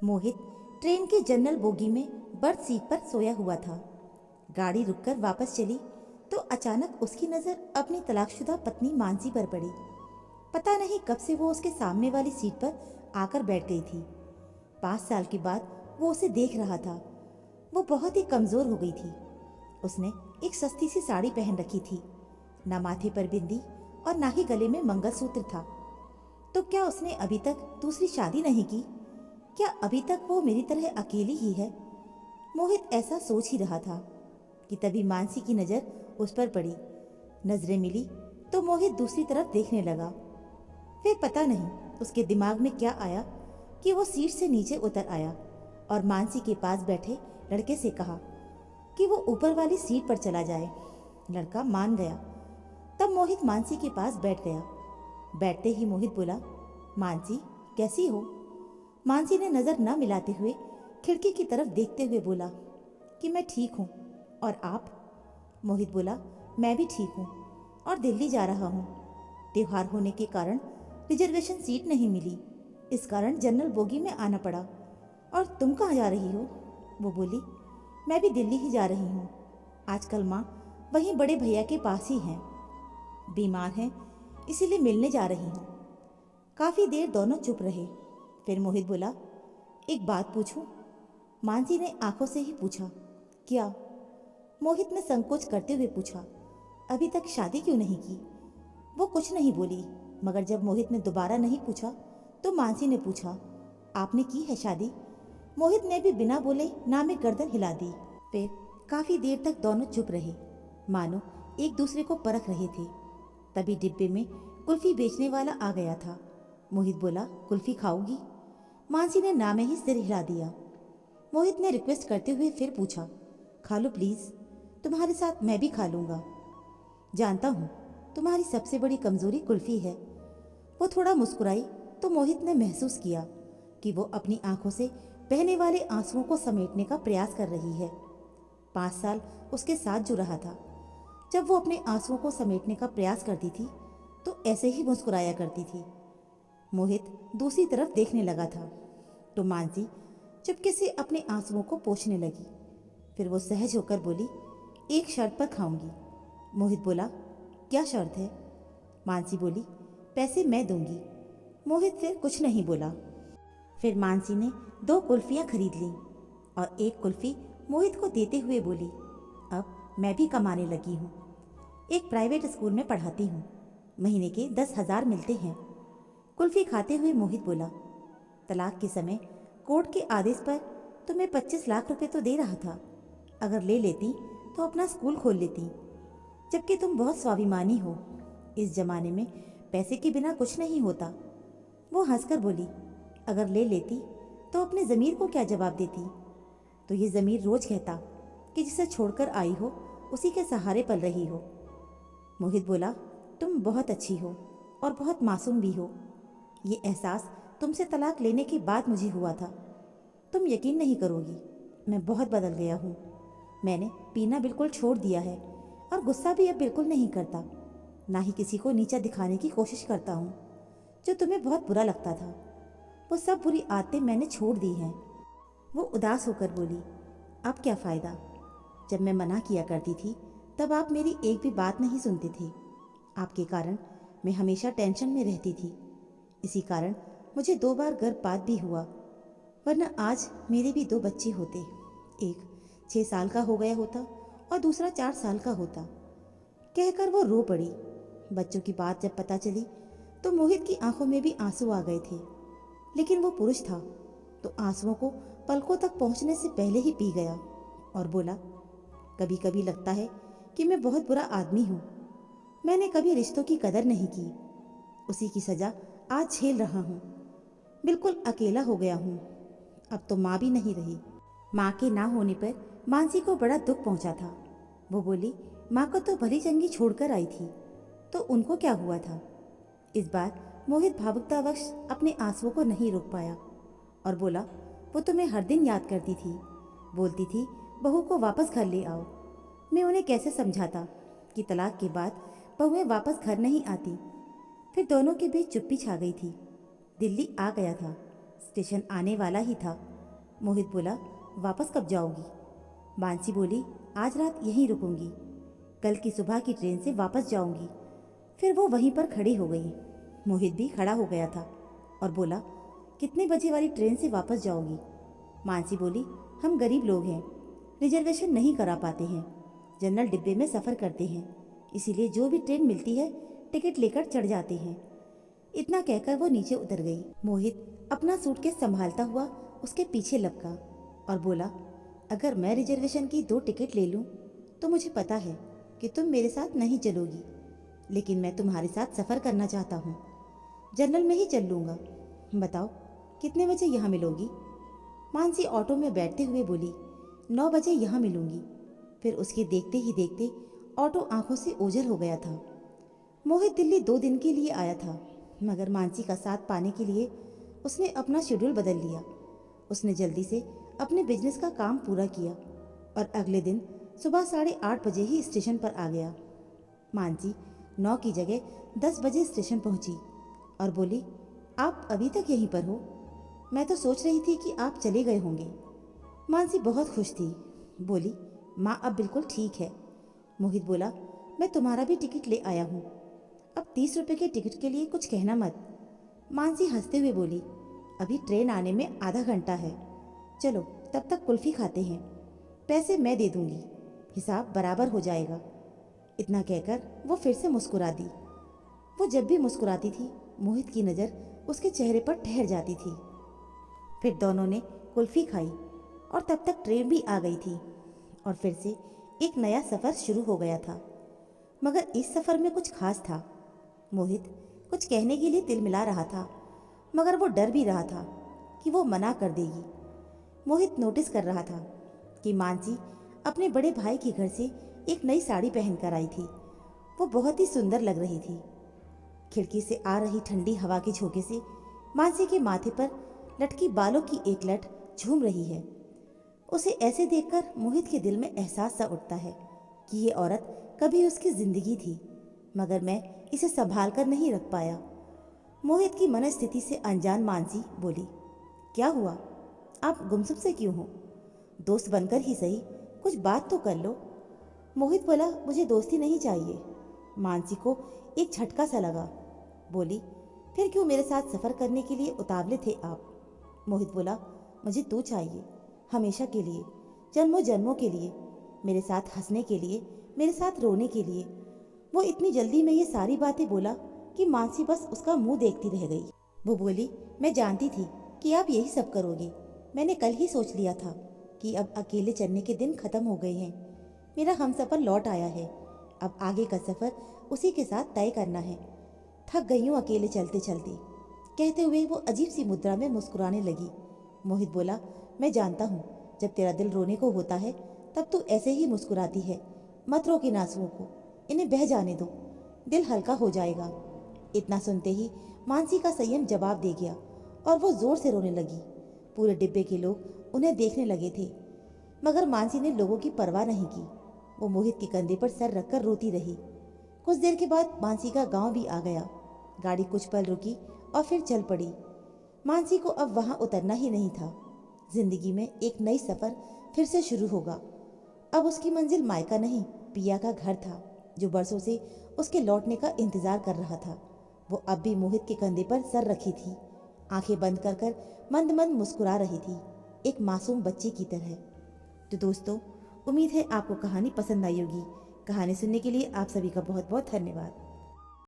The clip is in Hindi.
मोहित ट्रेन की जनरल बोगी में बर्थ सीट पर सोया हुआ था। गाड़ी रुककर वापस चली तो अचानक उसकी नज़र अपनी तलाकशुदा पत्नी मानसी पर पड़ी। पता नहीं कब से वो उसके सामने वाली सीट पर आकर बैठ गई थी। 5 साल के बाद वो उसे देख रहा था। वो बहुत ही कमज़ोर हो गई थी। उसने एक सस्ती सी साड़ी पहन रखी थी, ना माथे पर बिंदी और ना ही गले में मंगलसूत्र था। तो क्या उसने अभी तक दूसरी शादी नहीं की? क्या अभी तक वो मेरी तरह अकेली ही है? मोहित ऐसा सोच ही रहा था कि तभी मानसी की नज़र उस पर पड़ी। नजरें मिली तो मोहित दूसरी तरफ देखने लगा। फिर पता नहीं उसके दिमाग में क्या आया कि वो सीट से नीचे उतर आया और मानसी के पास बैठे लड़के से कहा कि वो ऊपर वाली सीट पर चला जाए। लड़का मान गया। तब मोहित मानसी के पास बैठ गया। बैठते ही मोहित बोला, मानसी कैसी हो? मानसी ने नज़र न मिलाते हुए खिड़की की तरफ देखते हुए बोला कि मैं ठीक हूँ। और आप? मोहित बोला, मैं भी ठीक हूँ और दिल्ली जा रहा हूँ। त्योहार होने के कारण रिजर्वेशन सीट नहीं मिली, इस कारण जनरल बोगी में आना पड़ा। और तुम कहाँ जा रही हो? वो बोली, मैं भी दिल्ली ही जा रही हूँ। आजकल माँ वहीं बड़े भैया के पास ही हैं, बीमार हैं, इसीलिए मिलने जा रही हूँ। काफ़ी देर दोनों चुप रहे। फिर मोहित बोला, एक बात पूछूं? मानसी ने आंखों से ही पूछा, क्या? मोहित ने संकोच करते हुए पूछा, अभी तक शादी क्यों नहीं की? वो कुछ नहीं बोली, मगर जब मोहित ने दोबारा नहीं पूछा तो मानसी ने पूछा, आपने की है शादी? मोहित ने भी बिना बोले ना में गर्दन हिला दी। फिर काफ़ी देर तक दोनों चुप रहे, मानो एक दूसरे को परख रहे थे। तभी डिब्बे में कुल्फी बेचने वाला आ गया था। मोहित बोला, कुल्फी खाओगी? मानसी ने ना में ही सिर हिला दिया। मोहित ने रिक्वेस्ट करते हुए फिर पूछा, खा लो प्लीज़, तुम्हारे साथ मैं भी खा लूँगा। जानता हूँ तुम्हारी सबसे बड़ी कमज़ोरी कुल्फ़ी है। वो थोड़ा मुस्कुराई तो मोहित ने महसूस किया कि वो अपनी आंखों से बहने वाले आंसुओं को समेटने का प्रयास कर रही है। 5 साल उसके साथ जो रहा था, जब वो अपने आंसुओं को समेटने का प्रयास करती थी तो ऐसे ही मुस्कुराया करती थी। मोहित दूसरी तरफ देखने लगा था तो मानसी चुपके से अपने आंसुओं को पोंछने लगी। फिर वो सहज होकर बोली, एक शर्त पर खाऊंगी। मोहित बोला, क्या शर्त है? मानसी बोली, पैसे मैं दूंगी। मोहित फिर कुछ नहीं बोला। फिर मानसी ने 2 कुल्फियाँ खरीद लीं और एक कुल्फी मोहित को देते हुए बोली, अब मैं भी कमाने लगी हूँ। एक प्राइवेट स्कूल में पढ़ाती हूँ, महीने के 10,000 मिलते हैं। कुल्फी खाते हुए मोहित बोला, तलाक के समय कोर्ट के आदेश पर तुम्हें 25 लाख रुपए तो दे रहा था। अगर ले लेती तो अपना स्कूल खोल लेती, जबकि तुम बहुत स्वाभिमानी हो। इस जमाने में पैसे के बिना कुछ नहीं होता। वो हंसकर बोली, अगर ले लेती तो अपने ज़मीर को क्या जवाब देती? तो ये ज़मीर रोज़ कहता कि जिसे छोड़कर आई हो उसी के सहारे पल रही हो। मोहित बोला, तुम बहुत अच्छी हो और बहुत मासूम भी हो। ये एहसास तुमसे तलाक लेने के बाद मुझे हुआ था। तुम यकीन नहीं करोगी, मैं बहुत बदल गया हूँ। मैंने पीना बिल्कुल छोड़ दिया है और गुस्सा भी अब बिल्कुल नहीं करता। ना ही किसी को नीचा दिखाने की कोशिश करता हूँ। जो तुम्हें बहुत बुरा लगता था, वो सब बुरी आदतें मैंने छोड़ दी हैं। वो उदास होकर बोली, अब क्या फ़ायदा? जब मैं मना किया करती थी तब आप मेरी एक भी बात नहीं सुनते थे। आपके कारण मैं हमेशा टेंशन में रहती थी। इसी कारण मुझे 2 बार गर्भपात भी हुआ, वरना आज मेरे भी 2 बच्चे होते। एक 6 साल का हो गया होता और दूसरा 4 साल का होता। कहकर वो रो पड़ी। बच्चों की बात जब पता चली तो मोहित की आंखों में भी आंसू आ गए थे, लेकिन वो पुरुष था तो आंसुओं को पलकों तक पहुंचने से पहले ही पी गया और बोला, कभी कभी लगता है कि मैं बहुत बुरा आदमी हूँ। मैंने कभी रिश्तों की कदर नहीं की, उसी की सज़ा आज झेल रहा हूँ। बिल्कुल अकेला हो गया हूँ। अब तो माँ भी नहीं रही। माँ के ना होने पर मानसी को बड़ा दुख पहुँचा था। वो बोली, माँ को तो भली चंगी छोड़कर आई थी, तो उनको क्या हुआ था? इस बार मोहित भावुकतावश अपने आंसुओं को नहीं रोक पाया और बोला, वो तुम्हें हर दिन याद करती थी, बोलती थी बहू को वापस घर ले आओ। मैं उन्हें कैसे समझाता कि तलाक के बाद बहुएं वापस घर नहीं आती। फिर दोनों के बीच चुप्पी छा गई थी। दिल्ली आ गया था, स्टेशन आने वाला ही था। मोहित बोला, वापस कब जाओगी? मानसी बोली, आज रात यहीं रुकूंगी, कल की सुबह की ट्रेन से वापस जाऊंगी। फिर वो वहीं पर खड़ी हो गई। मोहित भी खड़ा हो गया था और बोला, कितने बजे वाली ट्रेन से वापस जाओगी? मानसी बोली, हम गरीब लोग हैं, रिजर्वेशन नहीं करा पाते हैं, जनरल डिब्बे में सफ़र करते हैं, इसीलिए जो भी ट्रेन मिलती है टिकट लेकर चढ़ जाते हैं। इतना कहकर वो नीचे उतर गई। मोहित अपना सूटकेस संभालता हुआ उसके पीछे लपका और बोला, अगर मैं रिजर्वेशन की 2 टिकट ले लूं तो मुझे पता है कि तुम मेरे साथ नहीं चलोगी, लेकिन मैं तुम्हारे साथ सफ़र करना चाहता हूँ, जनरल में ही चल लूँगा। बताओ कितने बजे यहाँ मिलोगी? मानसी ऑटो में बैठते हुए बोली, 9 बजे यहाँ मिलूंगी। फिर उसके देखते ही देखते ऑटो आंखों से ओझल हो गया था। मोहित दिल्ली 2 दिन के लिए आया था, मगर मानसी का साथ पाने के लिए उसने अपना शेड्यूल बदल लिया। उसने जल्दी से अपने बिजनेस का काम पूरा किया और अगले दिन सुबह 8:30 बजे ही स्टेशन पर आ गया। मानसी 9 की जगह 10 बजे स्टेशन पहुंची और बोली, आप अभी तक यहीं पर हो? मैं तो सोच रही थी कि आप चले गए होंगे। मानसी बहुत खुश थी, बोली, माँ अब बिल्कुल ठीक है। मोहित बोला, मैं तुम्हारा भी टिकट ले आया हूँ, अब 30 रुपये के टिकट के लिए कुछ कहना मत। मानसी हंसते हुए बोली, अभी ट्रेन आने में आधा घंटा है, चलो तब तक कुल्फी खाते हैं, पैसे मैं दे दूंगी, हिसाब बराबर हो जाएगा। इतना कहकर वो फिर से मुस्कुरा दी। वो जब भी मुस्कुराती थी मोहित की नज़र उसके चेहरे पर ठहर जाती थी। फिर दोनों ने कुल्फी खाई और तब तक ट्रेन भी आ गई थी और फिर से एक नया सफ़र शुरू हो गया था। मगर इस सफ़र में कुछ खास था। मोहित कुछ कहने के लिए तिलमिला रहा था, मगर वो डर भी रहा था कि वो मना कर देगी। मोहित नोटिस कर रहा था कि मानसी अपने बड़े भाई के घर से एक नई साड़ी पहन कर आई थी। वो बहुत ही सुंदर लग रही थी। खिड़की से आ रही ठंडी हवा के झोंके से मानसी के माथे पर लटकी बालों की एक लट झूम रही है। उसे ऐसे देखकर मोहित के दिल में एहसास सा उठता है कि ये औरत कभी उसकी जिंदगी थी, मगर मैं इसे संभाल कर नहीं रख पाया। मोहित की मनस्थिति से अनजान मानसी बोली, क्या हुआ? आप गुमसुम से क्यों हो? दोस्त बनकर ही सही कुछ बात तो कर लो। मोहित बोला, मुझे दोस्ती नहीं चाहिए। मानसी को एक झटका सा लगा, बोली, फिर क्यों मेरे साथ सफ़र करने के लिए उतावले थे आप? मोहित बोला, मुझे तू चाहिए, हमेशा के लिए, जन्मों जन्मों के लिए, मेरे साथ हंसने के लिए, मेरे साथ रोने के लिए। वो इतनी जल्दी में ये सारी बातें बोला कि मानसी बस उसका मुंह देखती रह गई। वो बोली, मैं जानती थी कि आप यही सब करोगे। मैंने कल ही सोच लिया था कि अब अकेले चलने के दिन ख़त्म हो गए हैं। मेरा हमसफ़र लौट आया है, अब आगे का सफ़र उसी के साथ तय करना है। थक गई हूँ अकेले चलते चलते। कहते हुए वो अजीब सी मुद्रा में मुस्कुराने लगी। मोहित बोला, मैं जानता हूँ, जब तेरा दिल रोने को होता है तब तू ऐसे ही मुस्कुराती है। मत रोक इन आंसुओं को, इन्हें बह जाने दो, दिल हल्का हो जाएगा। इतना सुनते ही मानसी का संयम जवाब दे गया और वो जोर से रोने लगी। पूरे डिब्बे के लोग उन्हें देखने लगे थे, मगर मानसी ने लोगों की परवाह नहीं की। वो मोहित के कंधे पर सर रखकर रोती रही। कुछ देर के बाद मानसी का गांव भी आ गया। गाड़ी कुछ पल रुकी और फिर चल पड़ी। मानसी को अब वहां उतरना ही नहीं था। जिंदगी में एक नई सफ़र फिर से शुरू होगा। अब उसकी मंजिल मायका नहीं, पिया का घर था, जो बरसों से उसके लौटने का इंतजार कर रहा था। वो अब भी मोहित के कंधे पर सर रखी थी, आंखें बंद कर कर मंद मंद मुस्कुरा रही थी, एक मासूम बच्चे की तरह। तो दोस्तों, उम्मीद है आपको कहानी पसंद आई होगी। कहानी सुनने के लिए आप सभी का बहुत बहुत धन्यवाद।